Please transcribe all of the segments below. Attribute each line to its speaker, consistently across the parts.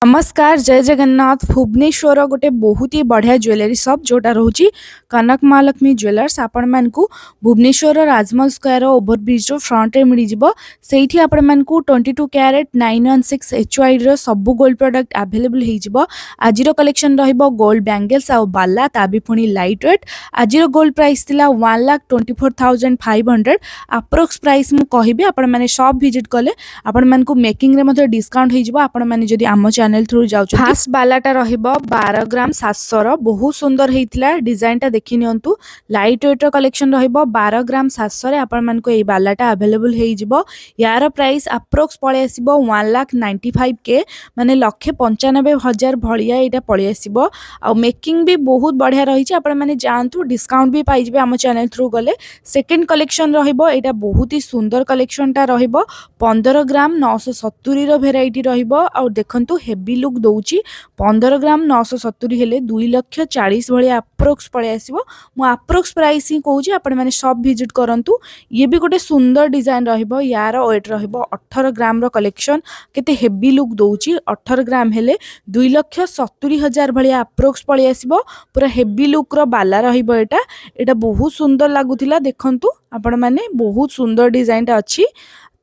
Speaker 1: नमस्कार जय जगन्नाथ भुवनेश्वर गोटे बहुत ही बढ़िया ज्वेलरी शॉप जोटा रोची कनक महालक्ष्मी ज्वेलर्स आपण मानकू भुवनेश्वर राजमहल स्क्वायर ओवरब्रिज रो फ्रंट रे मिली जिवो सेठी आपण मानकू 22 कैरेट 916 HYD रो सब गोल्ड प्रोडक्ट अवेलेबल हे जिवो आजिरो कलेक्शन रहिबो गोल्ड बैंगल्स आ बाला ताबी पुनी लाइट वेट आजिरो गोल्ड प्राइस थिला 1,24,500 अप्रोक्स प्राइस मु कहिबे आपण माने शॉप विजिट कले आपण मानकू मेकिंग रे मते डिस्काउंट हे जिवो आपण माने जदी आम चैनल थ्रू जाउछ फास्ट बालाटा रहिबो 12 ग्राम 700 रो बहुत सुंदर हेइथिला डिजाइनटा देखि नियंतु लाइट वेट रो कलेक्शन रहिबो 12 ग्राम 700 रे आपण मानको ए बालाटा अवेलेबल हेइ जिवो यार प्राइस अप्रोक्स पळे आसीबो 1,95,000 के माने 1,95,000 भलिया एटा पळे आसीबो आ मेकिंग भी बहुत बढ़िया रही छै आपण माने जानतु डिस्काउंट भी पाइ जिवे आम चैनल थ्रू गले सेकंड कलेक्शन रहिबो एटा बहुत ही सुंदर कलेक्शनटा रहिबो 15 ग्राम 970 रो भेराइटी रहिबो आ देखंतु हेवी लुक दउची 15 ग्राम 970 हेले 2,40,000 भली अप्रोक्स पळे आसीबो मु अप्रोक्स प्राइस ही कहूची आपण माने शॉप विजिट करंतु ये भी गोटे सुंदर डिजाइन रहिबो यार वेट रहिबो 18 ग्राम रो कलेक्शन केते हेवी लुक दउची 18 ग्राम हेले 2,70,000 भली अप्रोक्स पळे आसीबो पूरा हेवी लुक रो बाला रहिबो एटा बहुत सुंदर लागुथिला देखंतु आपण माने बहुत सुंदर डिजाइन ता अछि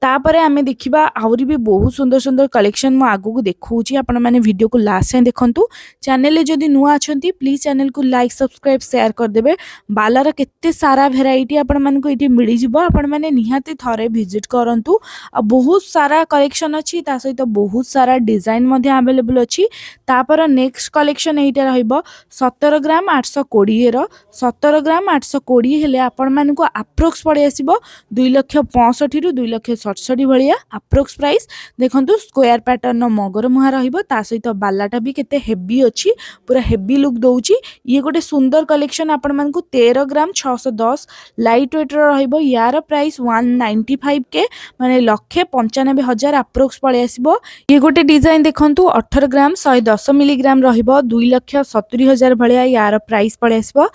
Speaker 1: तापरे आमे देखिबा आउरी भी बहुत सुंदर सुंदर कलेक्शन मु आगु को देखौची आपण माने वीडियो को लास्ट टाइम देखंतु चैनल ले जदी नुआ अछंती प्लीज चैनल को लाइक सब्सक्राइब शेयर कर देबे बालार केते सारा वेराइटी आपण मान को इटी मिली जिवो आपण माने निहाती थरे विजिट करंतु आ बहुत सारा कलेक्शन अछि ता सहित बहुत सारा डिजाइन मध्ये अवेलेबल अछि तापर नेक्स्ट कलेक्शन एटा रहइबो 17 ग्राम 820 रो 17 ग्राम 820 हेले आपण मान को अप्रोक्स पड़े आसीबो 2,65,000 रु 2,67 भलिया अप्रोक्स प्राइस देखंतु स्क्वायर पैटर्न मगर मुहा रहिबो ता सहित बालाटा भी केते हेवी अछि पूरा हेवी लुक दउची ये गोटे सुंदर कलेक्शन आपण मान को 13 ग्राम 610 लाइट वेट रो रहिबो यार प्राइस 195 के माने 1,95,000 अप्रोक्स पळे आसीबो ये गोटे डिजाइन देखंतु 18 ग्राम 110 मिलीग्राम रहिबो 2,70,000 भलिया यार प्राइस पळे आसीबो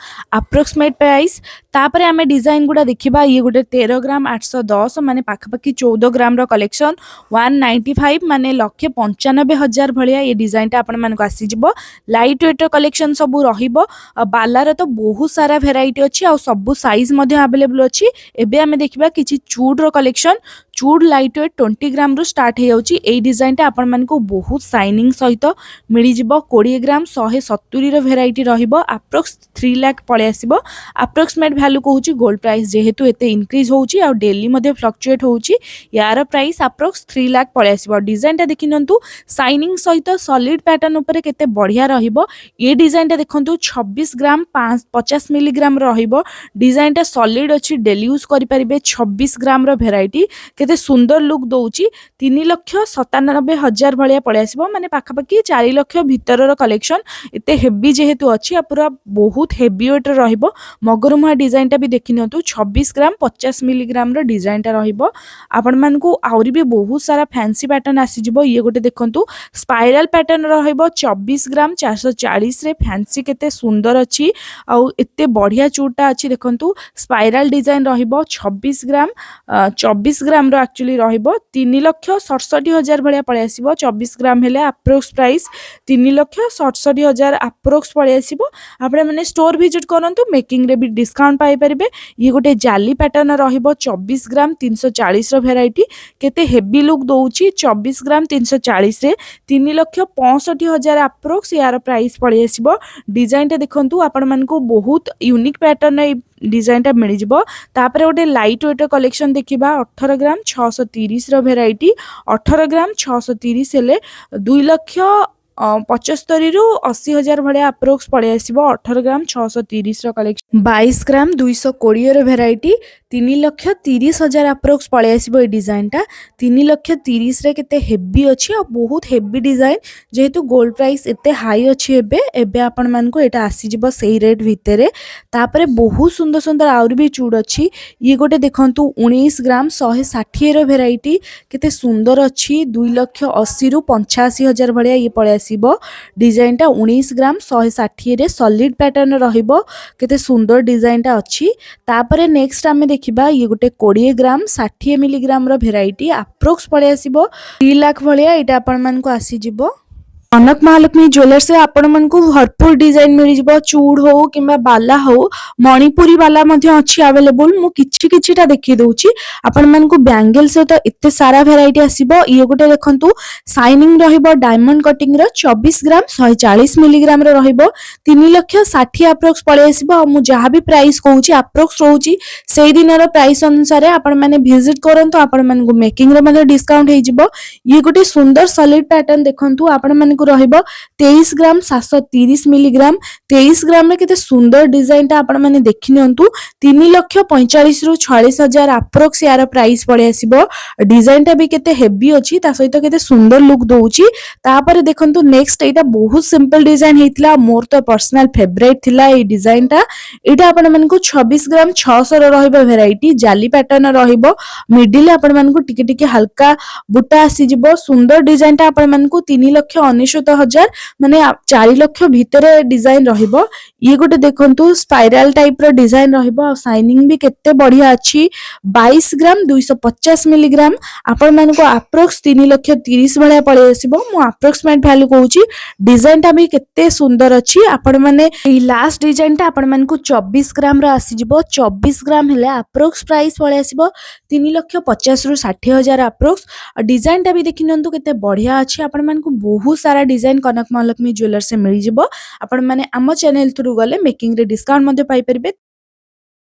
Speaker 1: अप्रोक्सीमेट प्राइस तापरे आमे डिजाइन गुडा देखिबा ये गोटे 13 ग्राम 810 माने पाखापाखि 14 ग्राम रो कलेक्शन 195 माने 1,95,000 भलिया ये डिजाइन ता आपण मानको आसी जिवो लाइट वेट रो कलेक्शन सब रहिबो बालार तो बहुत सारा वेराइटी अछि आ सब साइज मध्ये अवेलेबल अछि एबे आमे देखिबा किछि चूड रो कलेक्शन चूड लाइट वेट 20 ग्राम रो स्टार्ट हे जाउची ए डिजाइन ता आपण मानको बहुत शाइनिंग सहित मिली जिवो 20 ग्राम 170 रो वेराइटी रहिबो अप्रोक्स 3 लाख पळे आसीबो अप्रोक्सीमेट वैल्यू कहूची गोल्ड प्राइस जेहेतु एते इंक्रीज होउची आ डेली मध्ये फ्लक्चुएट होउची यार प्राइस अप्रोक्स 3 लाख पळे आसीबो डिजाइन ता देखिनंतु शाइनिंग सहित सॉलिड पैटर्न ऊपर केते बढ़िया रहिबो ये डिजाइन ता देखंतु 26 ग्राम 50 मिलीग्राम रहिबो डिजाइन ता सॉलिड अछि डेली यूज करि परिबे 26 ग्राम रो वेराइटी केते सुंदर लुक दउची 3,97,000 भलिया पळे आसीबो माने पाखापाखि 4 लाख भीतर रो कलेक्शन एते हेवी जेहेतु अछि आ पूरा बहुत हेवी वेट रहिबो मगरमुहा डिजाइन ता भी देखिनंतु 26 ग्राम 50 मिलीग्राम रो डिजाइन ता रहिबो आपण मान को आउरी भी बहुत सारा फैंसी पैटर्न आसी जिवो ये गोटे देखंतु स्पाइरल पैटर्न रहिबो 24 ग्राम 440 रे फैंसी केते सुंदर अछि आ एते बढ़िया चूटा अछि देखंतु स्पाइरल डिजाइन रहिबो 26 ग्राम 24 ग्राम रो एक्चुअली रहिबो 3,67,000 भलिया पळे आसीबो 24 ग्राम हेले अप्रोक्स प्राइस 3,67,000 अप्रोक्स पळे आसीबो आपणे माने स्टोर विजिट करंतु मेकिंग रे भी डिस्काउंट पाई परिबे ये गोटे जाली पैटर्न रहिबो 24 ग्राम 340 रो वेराइटी केते हेवी लुक दउची 24 ग्राम 340 रे 3,65,000 अप्रोक्स यार प्राइस पळे आसीबो डिजाइन ता देखंतु आपण मानको बहुत यूनिक पैटर्न डिजाइन टा मिल जिवो तापरे गोटे लाइट वेट कलेक्शन देखिबा 18 ग्राम 630 रो वेराइटी 18 ग्राम 630 हेले 2,75,000 रु 80,000 भलिया अप्रोक्स पळे आसीबो 18 ग्राम 630 रो कलेक्शन 22 ग्राम 220 रो वेराइटी 3,30,000 अप्रोक्स पळे आसीबो ए डिजाइन टा 3,30,000 रे केते हेवी अछि आ बहुत हेवी डिजाइन जेहेतु गोल्ड प्राइस एते हाई अछि एबे आपण मान को एटा आसी जिवो सेही रेट भितरे तापरे बहुत सुंदर सुंदर आउर भी चूड़ अछि ये गोटे देखंतु 19 ग्राम 160 रो वेराइटी केते सुंदर अछि 2,80,000 रु 85,000 भलिया ये पळे आसीबो डिजाइन टा 19 ग्राम 160 रे सॉलिड पैटर्न रहिबो केते सुंदर डिजाइन टा अछि तापरे नेक्स्ट आमे देखिबा ये गोटे 20 ग्राम 60 मिलीग्राम रो वेराइटी अप्रोक्स पळे आसीबो 3 लाख भलिया एटा आपण मान को आसी जिवो कनक महालक्ष्मी ज्वेलर्स रे आपण मानकु भरपूर डिजाइन मिल जिवो चूड़ हो किंबा बाला हो मणिपुरी बाला मध्ये अछि अवेलेबल मु किछि किछिटा देखि दउची आपण मानकु बैंगल से तो एते सारा वैरायटी आसीबो ये गोटे देखंतु शाइनिंग रहिबो डायमंड कटिंग रो 24 ग्राम 140 मिलीग्राम रो रहिबो 3 लाख 60 अप्रोक्स पळे आसीबो मु जहा भी प्राइस कहूची अप्रोक्स रहूची सेही दिन रो प्राइस अनुसार आपण माने विजिट करंतु आपण मानकु मेकिंग रे मध्ये डिस्काउंट हे जिवो ये गोटे सुंदर सॉलिड पैटर्न देखंतु आपण मानकु रहिबो 23 ग्राम 730 मिलीग्राम 23 ग्राम रे केते सुंदर डिजाइन ता आपण माने देखि नियंतु 3 लाख 45 रु 46 हजार अप्रोक्स यार प्राइस पड़े आसीबो डिजाइन ता भी केते हेवी अछि ता सहित केते सुंदर लुक दोउची तापर देखंतु नेक्स्ट एटा बहुत सिंपल डिजाइन हेतला मोर तो पर्सनल फेवरेट थिला ए डिजाइन ता एटा आपण मानकु 26 ग्राम 600 रो रहिबो वैरायटी जाली पैटर्न रहिबो मिडिल आपण मानकु टिके टिके हल्का बुटा आसी जिवो सुंदर डिजाइन ता आपण मानकु 3 लाख 99 हजार माने 4 लाख भितरे डिजाइन रहिबो ये गोटे देखंतु स्पाइराल टाइप रो डिजाइन रहिबो शाइनिंग भी केते बढ़िया अछि 22 ग्राम 250 मिलीग्राम आपण मानकु अप्रोक्स 3 लाख 30 भलिया पळे आसीबो मु अप्रोक्सीमेट वैल्यू कहूची डिजाइन टा भी केते सुंदर अछि आपण माने ई लास्ट डिजाइन टा आपण मानकु 24 ग्राम रो आसी जिवो 24 ग्राम हेले अप्रोक्स प्राइस पळे आसीबो 3 लाख 50 रु 60 हजार अप्रोक्स डिजाइन टा भी देखि नंतु केते बढ़िया अछि आपण मानकु बहुत सारा डिजाइन कनक महालक्ष्मी ज्वेलर्स से मिल जिवो आपण माने आम चैनल थ्रू गले मेकिंग रे डिस्काउंट मध्ये पाई परिबे।